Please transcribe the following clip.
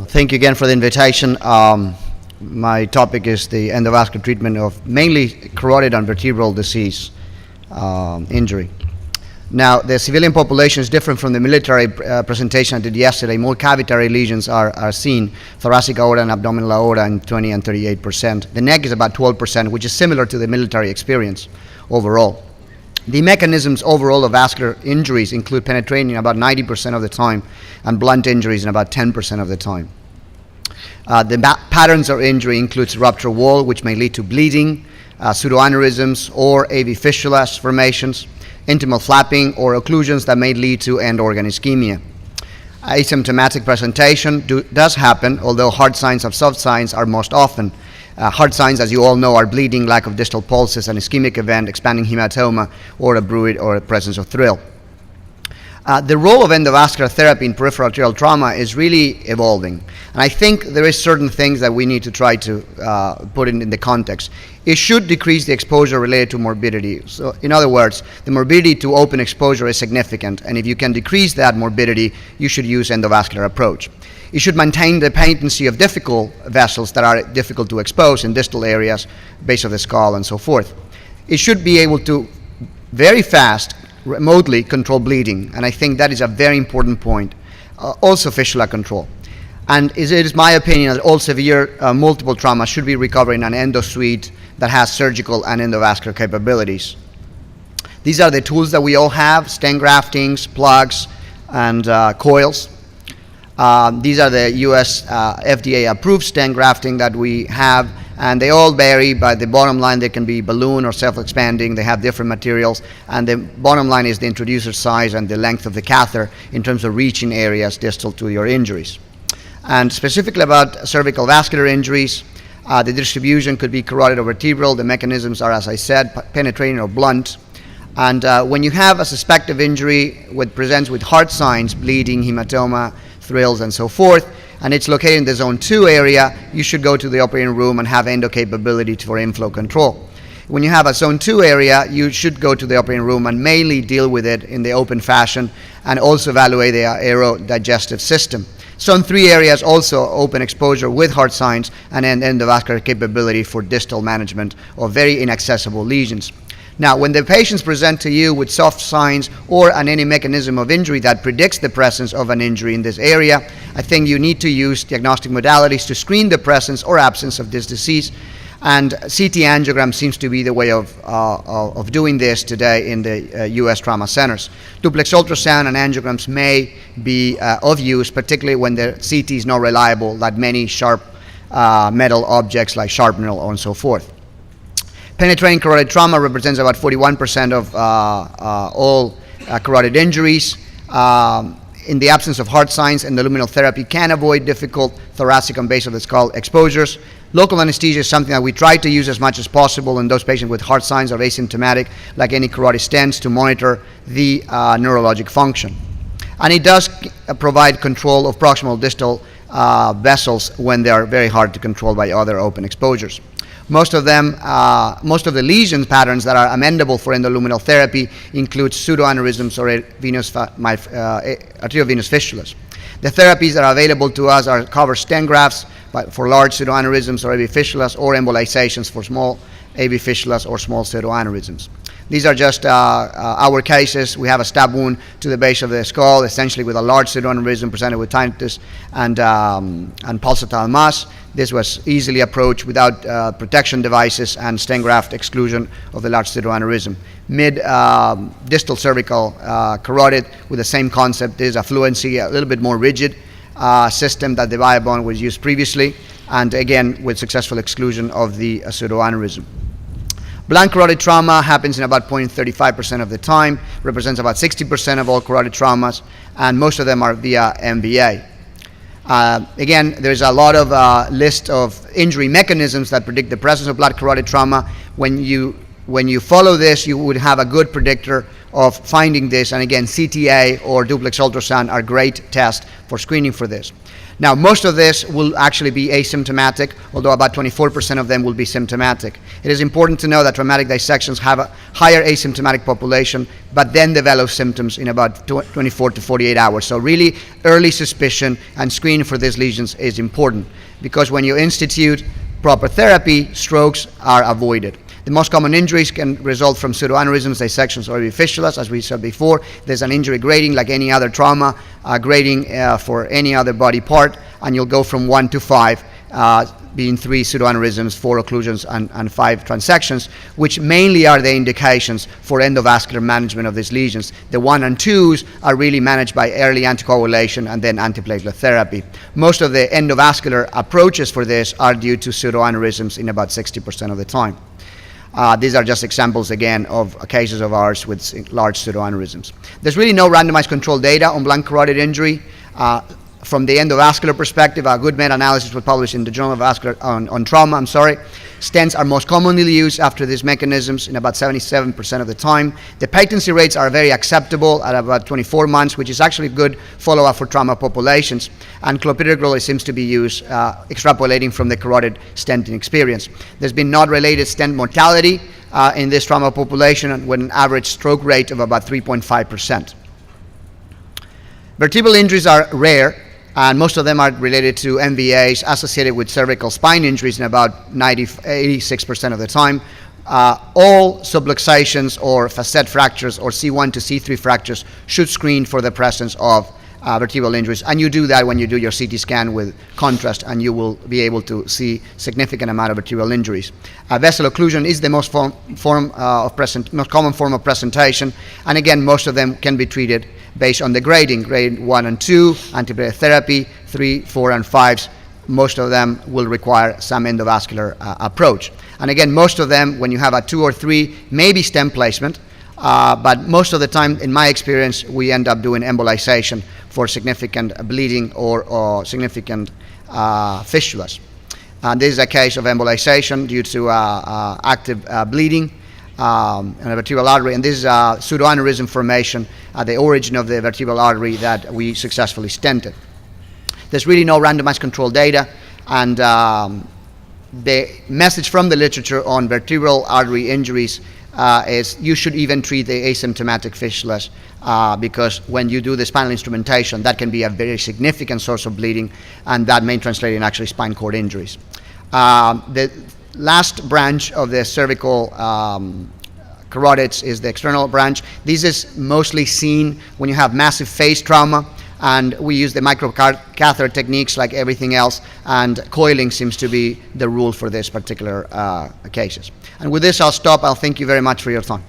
Thank you again for the invitation. My topic is the endovascular treatment of mainly carotid and vertebral disease injury. Now, the civilian population is different from the military presentation I did yesterday. More cavitary lesions are seen, thoracic aorta and abdominal aorta in 20 and 38%. The neck is about 12%, which is similar to the military experience overall. The mechanisms overall of vascular injuries include penetrating about 90% of the time and blunt injuries in about 10% of the time. The patterns of injury includes rupture wall, which may lead to bleeding, pseudoaneurysms or AV fistulas formations, intimal flapping or occlusions that may lead to end organ ischemia. Asymptomatic presentation does happen, although hard signs of soft signs are most often. Hard signs, as you all know, are bleeding, lack of distal pulses, an ischemic event, expanding hematoma, or a bruit or a presence of thrill. The role of endovascular therapy in peripheral arterial trauma is really evolving. And I think there is certain things that we need to try to put in the context. It should decrease the exposure related to morbidity. So in other words, the morbidity to open exposure is significant. And if you can decrease that morbidity, you should use endovascular approach. It should maintain the patency of difficult vessels that are difficult to expose in distal areas, base of the skull, and so forth. It should be able to very fast remotely control bleeding, and I think that is a very important point. Also fistula control. And it is my opinion that all severe multiple trauma should be recovered in an endosuite that has surgical and endovascular capabilities. These are the tools that we all have: stent graftings, plugs, and coils. These are the US FDA approved stent grafting that we have, and they all vary, but the bottom line, they can be balloon or self-expanding. They have different materials, and the bottom line is the introducer size and the length of the catheter in terms of reaching areas distal to your injuries. And specifically about cervical vascular injuries, the distribution could be carotid or vertebral. The mechanisms are, as I said, penetrating or blunt. And when you have a suspected injury which presents with hard signs, bleeding, hematoma, thrills, and so forth, and it's located in the zone 2 area, you should go to the operating room and have endo capability for inflow control. When you have a zone 2 area, you should go to the operating room and mainly deal with it in the open fashion and also evaluate the aerodigestive system. Zone 3 areas also open exposure with hard signs and endovascular capability for distal management of very inaccessible lesions. Now, when the patients present to you with soft signs or any mechanism of injury that predicts the presence of an injury in this area, I think you need to use diagnostic modalities to screen the presence or absence of this disease. And CT angiogram seems to be the way of doing this today in the US trauma centers. Duplex ultrasound and angiograms may be of use, particularly when the CT is not reliable, like many sharp metal objects like sharpener and so forth. Penetrating carotid trauma represents about 41% of all carotid injuries. In the absence of hard signs, endoluminal therapy can avoid difficult thoracic and base of the skull exposures. Local anesthesia is something that we try to use as much as possible in those patients with hard signs or asymptomatic, like any carotid stents, to monitor the neurologic function. And it does provide control of proximal distal vessels when they are very hard to control by other open exposures. Most of the lesion patterns that are amendable for endoluminal therapy include pseudoaneurysms or arteriovenous fistulas. The therapies that are available to us cover stent grafts for large pseudoaneurysms or AV fistulas, or embolizations for small AV fistulas or small pseudoaneurysms. These are just our cases. We have a stab wound to the base of the skull, essentially with a large pseudoaneurysm presented with tinnitus and pulsatile mass. This was easily approached without protection devices and stent graft exclusion of the large pseudoaneurysm. Distal cervical carotid with the same concept. There is a fluency, a little bit more rigid system that the Viabond was used previously, and again with successful exclusion of the pseudoaneurysm. Blunt carotid trauma happens in about 0.35% of the time, represents about 60% of all carotid traumas, and most of them are via MVA. Again, there's a lot of list of injury mechanisms that predict the presence of blunt carotid trauma. When you follow this, you would have a good predictor of finding this, and again, CTA or duplex ultrasound are great tests for screening for this. Now, most of this will actually be asymptomatic, although about 24% of them will be symptomatic. It is important to know that traumatic dissections have a higher asymptomatic population, but then develop symptoms in about 24 to 48 hours. So really, early suspicion and screening for these lesions is important, because when you institute proper therapy, strokes are avoided. The most common injuries can result from pseudoaneurysms, dissections, or fistulas, as we said before. There's an injury grading like any other trauma, grading for any other body part, and you'll go from 1 to 5, being 3 pseudoaneurysms, 4 occlusions, and 5 transections, which mainly are the indications for endovascular management of these lesions. The 1 and 2s are really managed by early anticoagulation and then antiplatelet therapy. Most of the endovascular approaches for this are due to pseudoaneurysms in about 60% of the time. These are just examples, again, of cases of ours with large pseudoaneurysms. There's really no randomized controlled data on blunt carotid injury. From the endovascular perspective, a good meta-analysis was published in the Journal of Vascular on Trauma. Stents are most commonly used after these mechanisms in about 77% of the time. The patency rates are very acceptable at about 24 months, which is actually good follow-up for trauma populations. And clopidogrel seems to be used extrapolating from the carotid stenting experience. There's been not-related stent mortality in this trauma population with an average stroke rate of about 3.5%. Vertebral injuries are rare, and most of them are related to MVAs associated with cervical spine injuries in about 86% of the time. All subluxations or facet fractures or C1 to C3 fractures should screen for the presence of vertebral injuries, and you do that when you do your CT scan with contrast, and you will be able to see significant amount of vertebral injuries. Vessel occlusion is the most common form of presentation, and again, most of them can be treated based on the grading, grade 1 and 2, antiplatelet therapy, 3, 4, and 5s. Most of them will require some endovascular approach. And again, most of them, when you have a 2 or 3, maybe stent placement, but most of the time, in my experience, we end up doing embolization for significant bleeding or significant fistulas. And this is a case of embolization due to active bleeding in the vertebral artery, and this is a pseudoaneurysm formation at the origin of the vertebral artery that we successfully stented. There's really no randomized controlled data, and the message from the literature on vertebral artery injuries is you should even treat the asymptomatic fistulas because when you do the spinal instrumentation, that can be a very significant source of bleeding, and that may translate in actually spine cord injuries. The last branch of the cervical carotids is the external branch. This is mostly seen when you have massive face trauma, and we use the microcatheter techniques like everything else, and coiling seems to be the rule for this particular cases. And with this, I'll stop. I'll thank you very much for your time.